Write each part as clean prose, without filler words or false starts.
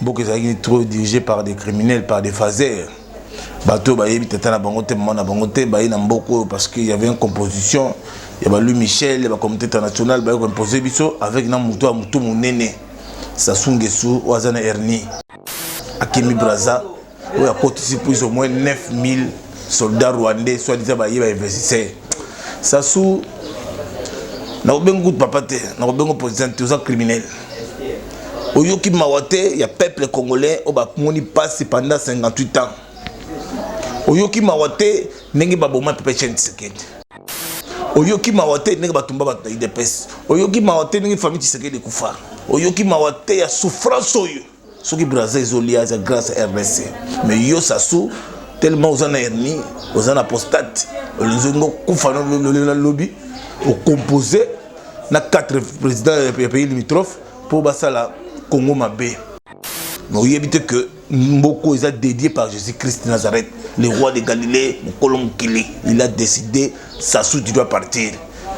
beaucoup est trop dirigé par des criminels, par des phasers. Bateau, bah, il y a Bangote, parce qu'il y avait une composition. Il y a Louis Michel, la communauté internationale, bah, composé avec Namouto Amoutou Mounene, Sassou Nguesso, Ouazana Erni, Akimi Braza, où il y a participé au moins 9000 soldats rwandais, soit disant bah, il y a investisseurs. Sassou, n'a pas de papate, n'a pas de président criminel. Au Yoki Mawate, il y a peuple congolais, au Bakmouni passe pendant 58 ans. Au Yoki Mawate, n'est pas bon, Pepe Chen Tshisekedi. Oyoki Mawate n'est pas tombé dans les pes. Oyoki Mawate n'est pas famille Tshisekedi Koufa. Oyoki Mawate a souffrance oyo. Ce qui Brazza isolé grâce à RDC. Mais yo Sassou tellement aux en erni, aux en apostate, les ongo Koufa le lobby, au composé na 4 présidents des pays limitrophes pour basa la Congo Mabé. Mais il évite que Mboko est dédié par Jésus-Christ de Nazareth, le roi de Galilée, Mkolom Kili. Il a décidé, Sassou, tu dois partir.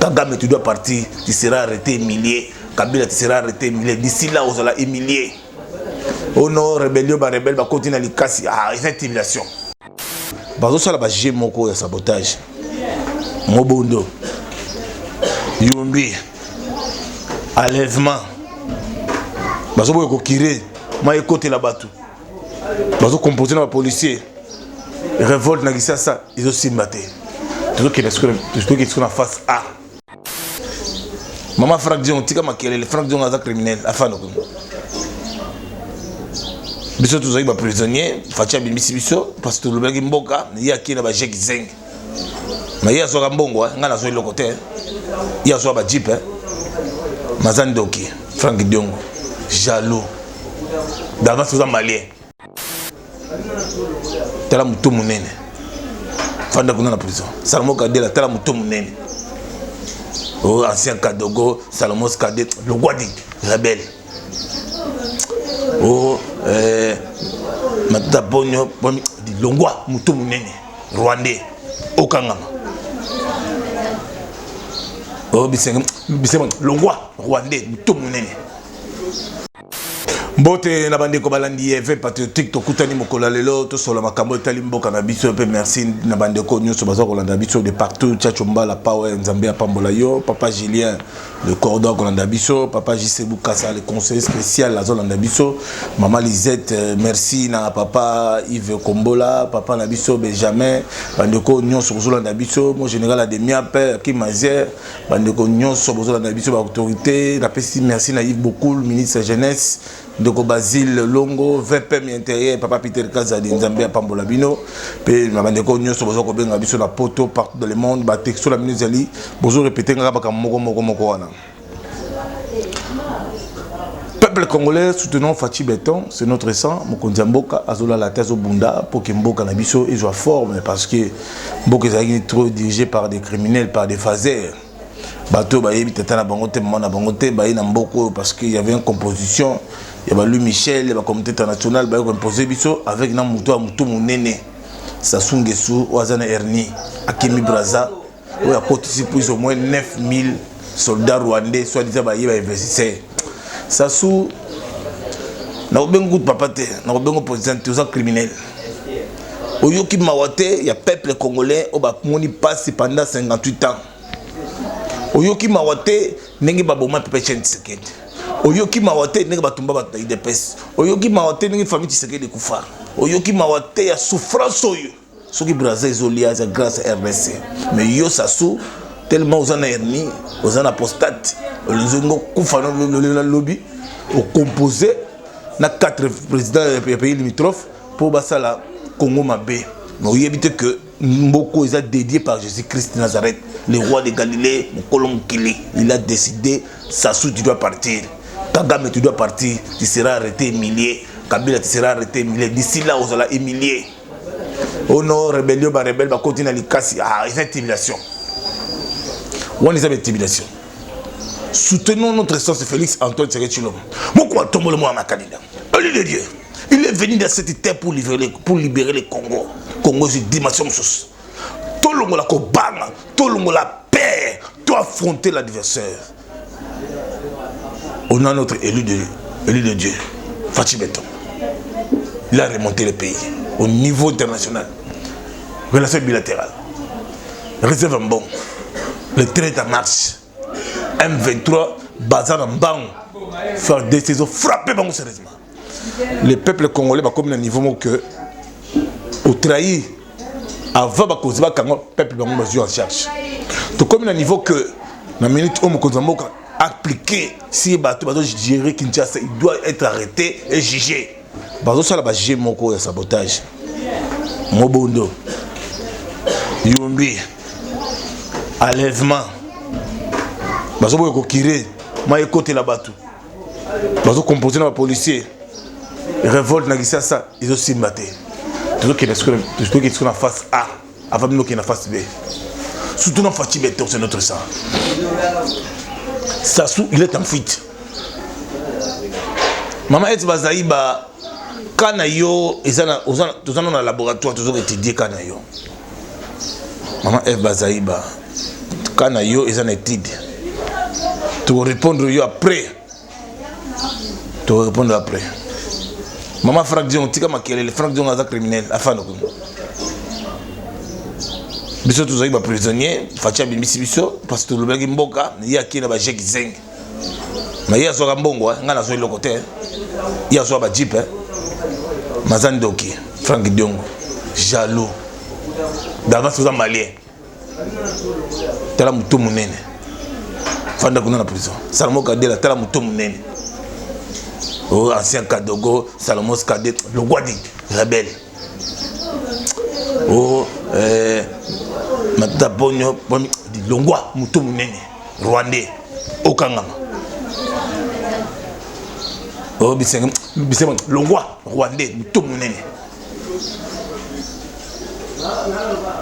Kagame, tu dois partir. Tu seras arrêté, humilié. Kabila, tu seras arrêté, humilié. D'ici là, on sera humilié. Oh non, rébellion, rebelle, continue à l'Ikasi. Ah, c'est intimidation. Bazo ça là, j'ai mon corps de sabotage. Mobondo. Yumbi. Enlèvement. Bazo boyo kokiré. Moi écoute là-bas tout. Bazo composé dans les policiers. Révolte na ça, ils ont simbaté. Toujours qu'il est en face A. Maman Franck Dion, tika makele, Franck Dion est un criminel, afin de biso tous les prisonniers, Fatia Bimisi biso, parce que le bagi mboka, il y a qui na ba Jek Zeng. Mais il y a soit mbongo, ngana soit le côté. Il y a soit ba Jeep, Mazandoki, Franck Dion, jaloux. D'avant c'est un malien. Tala muto munene. Fanda kuna na prison. Salomo Kadela tala muto munene. Oh ancien Kadogo, Salomo Kadela, le Guadi, rebelle. Oh Mata Bonyo, Longwa muto munene, Rwandais, Okangama. Oh Biseng Longwa, Rwandais, muto munene. Mbote na bande ko balandi eve patriotique to kutani mokola lelo to solo makambo tali mboka na biso pe merci na bande ko nyonso baza ko landa biso de partout Tchachomba la power Nzambe apambola yo papa Julien le cordon ko landa biso papa Jisebu Kassa le conseiller spécial la zone landa biso maman Lisette merci na papa Yves Kombola papa na biso Benjamin bande ko nyonso ko landa biso mon général Ademia père qui mazier bande ko nyonso ko landa biso ba autorité la merci na Yves Bokoul ministre jeunesse de Basile Longo, VPM intérieur, papa Peter Kaza de Nzambe Pambola Bino, puis ma bande ko nyonso bozo ko benga biso la poto partout dans le monde, ba texto la minute ali, bozo répéter ngaba ka moko wana. Peuple congolais soutenons Fachi Béton, c'est notre sang, Mokonzi Mboka azola la thèse au Bunda pour que Mboka na biso et soit fort, mais parce que Mboka est trop dirigé par des criminels, par des phasers. Bateau bah yebi tata na bangote mona bangote bah ina mboko parce qu'il y avait une composition il y a Louis Michel la communauté internationale bah composé biso avec Namouto Amoutou Mounene Sassou Nguesso Ouazana Erni Akimi Braza où il y a participé au moins 9000 soldats rwandais soit disant bah il y a investisseurs. Sassou n'a pas de papate n'a pas de président criminel. Au Yoki Mawate il y a peuple congolais au Bakmouni passe pendant 58 ans. Oyoki Mawate n'est pas bon, Pepe Chen Tshisekedi. Oyoki Mawate n'est pas tombé dans les pes. Oyoki Mawate n'est pas famille Tshisekedi Koufa. Oyoki Mawate a souffrance oyo. Ce qui Brazza isolé grâce à RDC. Mais yo Sassou tellement aux en erni, aux en apostate, les ongo Koufa le lobby, au composé na 4 présidents des pays limitrophes pour basa la Congo Mabé. Mais il évite que Mboko est dédié par Jésus-Christ de Nazareth, le roi de Galilée, Mkolom Kili. Il a décidé, Sassou, tu dois partir. Kagame, tu dois partir. Tu seras arrêté, humilié. Kabila, tu seras arrêté, humilié. D'ici là, on sera humilié. Oh non, rébellion, rebelle, continue à l'Ikasi. Ah, c'est intimidation. On est intimidation. Soutenons notre sens Félix Antoine Tshisekedi Tshilombo. Pourquoi tombe le mot à ma candidat? Allez de Dieu. Il est venu dans cette terre pour libérer le Congo. Congo, c'est une dimension sous. Tout le monde a kobanga, tout le monde a paix, tout affronter l'adversaire. On a notre élu de Dieu, Fachi Béton. il a remonté le pays au niveau international. Relations bilatérales. Réserve en bon. Le train en marche. M23, bazar en bang. Faire des saisons frapper bango sérieusement. Le peuple congolais va comme un niveau que au trahi avant de causer le peuple va en charge. Tout comme un niveau que la minute où on appliqué si bateau va gérer Kinshasa, il doit être arrêté et jugé. Bateau ça va juger mon corps de sabotage. Mobondo, Yumbi, enlèvement. Bateau boy kokiré, ma écoute la bateau. Bateau composé dans les policiers. Révolte na Kinshasa, ils ont simbaté. Toujours qu'il est en face A, avant de nous qu'il est en face B. Surtout dans Fatih Beton, c'est notre sang. Sassou, il est en fuite. Maman est bazaïba. Kanayo, ils sont dans le laboratoire, toujours étudié Kanayo. Maman est bazaïba. Kanayo, ils sont étudié. Tu vas répondre après. Tu vas répondre après. Maman Franck Dion, tu as Franck Dion est un criminel. Biso tous les prisonniers, Fatia Bimisibiso, parce que le Belgi Mboka, il y a qui est là-bas, Jacques Zeng. Mais il y a soit un bongo, il y a soit le côté, il y a soit un jeep, Mazan Doki, Franck Dion, jaloux. D'avant, c'est un malien. Tala Moutou Mounene. Fanda Kuna la prison. Salmo Kadela, Tala Moutou Mounene. Oh, ancien Kadogo, Salomos Kadet, le Guadi, rebelle. Oh, Matabonyo, Longwa, Moutou Mounene, Rwandais, Okangama. Oh, Bissem, Longwa, Rwandais, Moutou Mounene.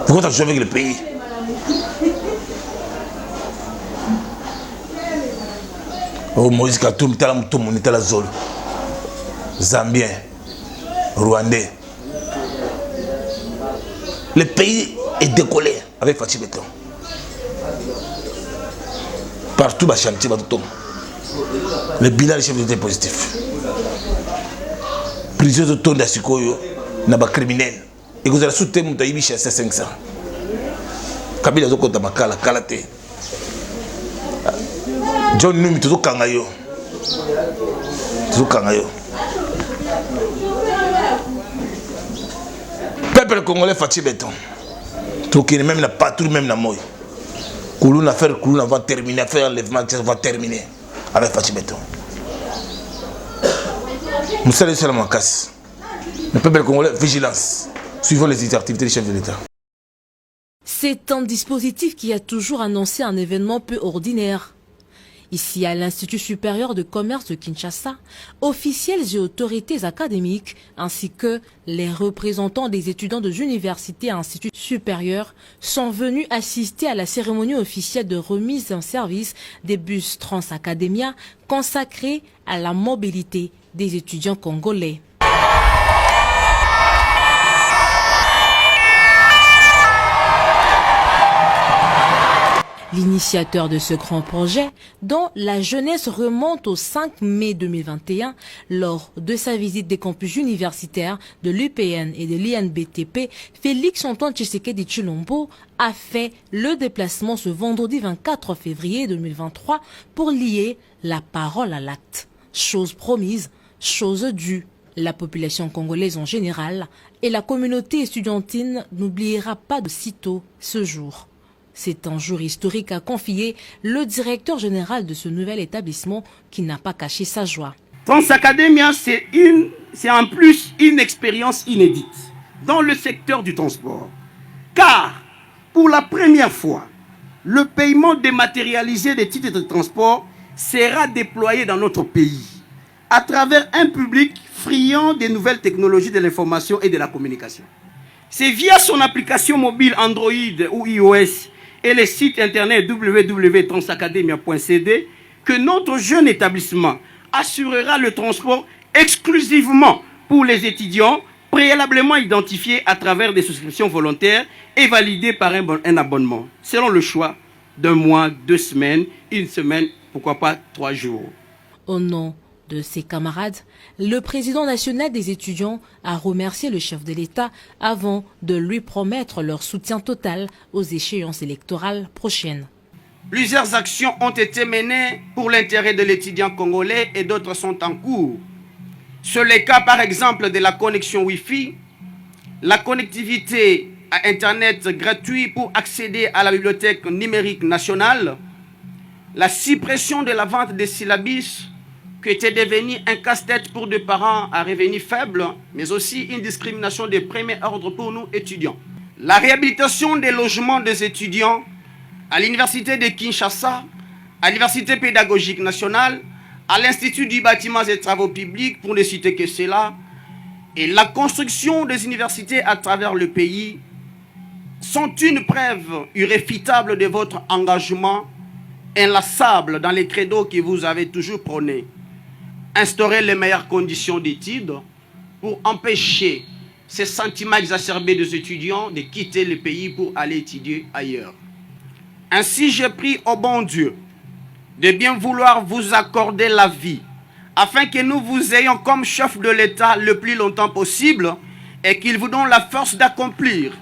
Pourquoi tu as joué avec le pays? Oh, Moïse Katoum, Tala Moutou Mounene, Tala Zolo. Zambien, Rwandais. Le pays est décollé avec Fatih Beton. Partout, le chantier va tout. Le bilan du chef d'État est positif. Plusieurs autour d'Asikoyo, n'a pas criminel. Et vous avez soutenu mon taïbi chez 500. Kabila Zoko Tamakala, Kalate. John Numi, toujours Kangayo. Toujours Kangayo. Peuple congolais Fatih Beton. Tout qui même la patrouille, même la moye. Kouloun a fait Kouloun va terminer, faire l'enlèvement, va terminer avec Fatih Beton. Nous sommes sur la casse. Le peuple congolais, vigilance. Suivons les activités du chef de l'État. C'est un dispositif qui a toujours annoncé un événement peu ordinaire. Ici, à l'Institut supérieur de commerce de Kinshasa, officiels et autorités académiques, ainsi que les représentants des étudiants de l'université et instituts supérieurs, sont venus assister à la cérémonie officielle de remise en service des bus Transacademia consacrés à la mobilité des étudiants congolais. L'initiateur de ce grand projet, dont la jeunesse remonte au 5 mai 2021, lors de sa visite des campus universitaires de l'UPN et de l'INBTP, Félix Antoine Tshisekedi Tshilombo a fait le déplacement ce vendredi 24 février 2023 pour lier la parole à l'acte. Chose promise, chose due. La population congolaise en général et la communauté estudiantine n'oubliera pas de sitôt ce jour. C'est un jour historique, a confié le directeur général de ce nouvel établissement qui n'a pas caché sa joie. Transacademia, c'est en plus une expérience inédite dans le secteur du transport. Car, pour la première fois, le paiement dématérialisé des titres de transport sera déployé dans notre pays à travers un public friand des nouvelles technologies de l'information et de la communication. C'est via son application mobile Android ou iOS et le site internet www.transacademia.cd que notre jeune établissement assurera le transport exclusivement pour les étudiants préalablement identifiés à travers des souscriptions volontaires et validées par un abonnement, selon le choix d'un mois, 2 semaines, 1 semaine, pourquoi pas 3 jours. Au nom de ses camarades, le président national des étudiants a remercié le chef de l'État avant de lui promettre leur soutien total aux échéances électorales prochaines. Plusieurs actions ont été menées pour l'intérêt de l'étudiant congolais et d'autres sont en cours. C'est le cas par exemple de la connexion Wi-Fi, la connectivité à Internet gratuit pour accéder à la bibliothèque numérique nationale, la suppression de la vente des syllabus qui était devenu un casse-tête pour des parents à revenus faibles, mais aussi une discrimination de premier ordre pour nous étudiants. La réhabilitation des logements des étudiants à l'université de Kinshasa, à l'université pédagogique nationale, à l'Institut du bâtiment et travaux publics, pour ne citer que cela, et la construction des universités à travers le pays sont une preuve irréfutable de votre engagement inlassable dans les credos que vous avez toujours prônés. Instaurer les meilleures conditions d'études pour empêcher ces sentiments exacerbés des étudiants de quitter le pays pour aller étudier ailleurs. Ainsi, j'ai pris au bon Dieu de bien vouloir vous accorder la vie afin que nous vous ayons comme chef de l'État le plus longtemps possible et qu'il vous donne la force d'accomplir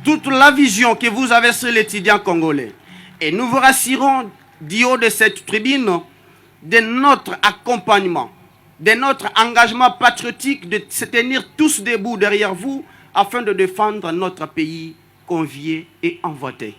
toute la vision que vous avez sur l'étudiant congolais. Et nous vous rassurons du haut de cette tribune de notre accompagnement, de notre engagement patriotique de se tenir tous debout derrière vous afin de défendre notre pays convié et envoûté.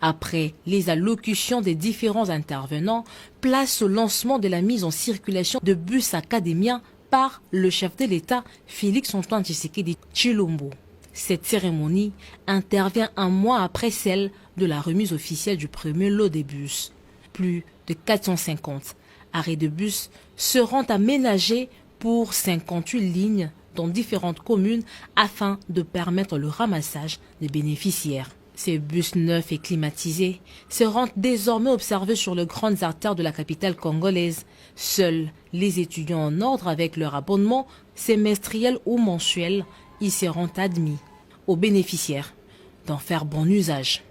Après les allocutions des différents intervenants, place au lancement de la mise en circulation de bus académiens par le chef de l'État, Félix-Antoine Tshisekedi Tshilombo. Cette cérémonie intervient un mois après celle de la remise officielle du premier lot des bus. Plus de 450 arrêts de bus seront aménagés pour 58 lignes dans différentes communes afin de permettre le ramassage des bénéficiaires. Ces bus neufs et climatisés seront désormais observés sur les grandes artères de la capitale congolaise. Seuls les étudiants en ordre avec leur abonnement semestriel ou mensuel y seront admis. Aux bénéficiaires d'en faire bon usage.